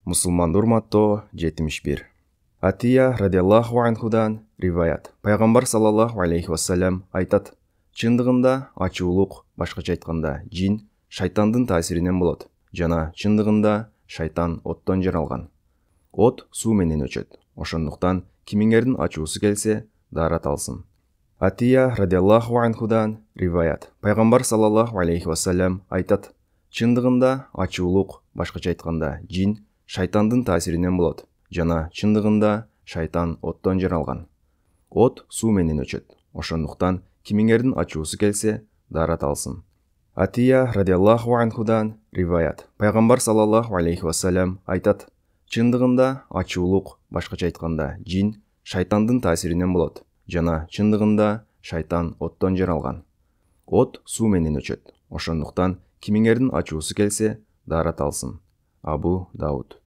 Musulmanды урматтоо 71. Атия радиаллаху анхудан риваят. Пайғамбар саллаллаху алейхи вассалам айтат: чындығында ачуулук, башкача айтканда жин, шайтандын таасиринен болот. Жана чындығында шайтан оттон жаралган. От суу менен өчөт. Ошондуктан кимиңердин ачуусу келсе, дарат алсын. Атия радиаллаху анхудан риваят. Пайғамбар саллаллаху алейхи вассалам айтат: чындығында ачуулук, башкача айтканда жин, шайтандын таасиринен болот. Жана чындығында шайтан оттон жаралган. От суу менен өчөт. Ошондуктан кимиңердин ачуусу келсе, дарат алсын. Атия радиаллаху анхудан риваят. Пайғамбар саллаллаху алейхи вассалам айтат: чындығында ачуулук, башкача айтканда жин, шайтандын таасиринен болот. Жана чындығында шайтан оттон жаралган. От суу менен өчөт. Ошондуктан кимиңердин ачуусу келсе, дарат алсын. Абу Дауд.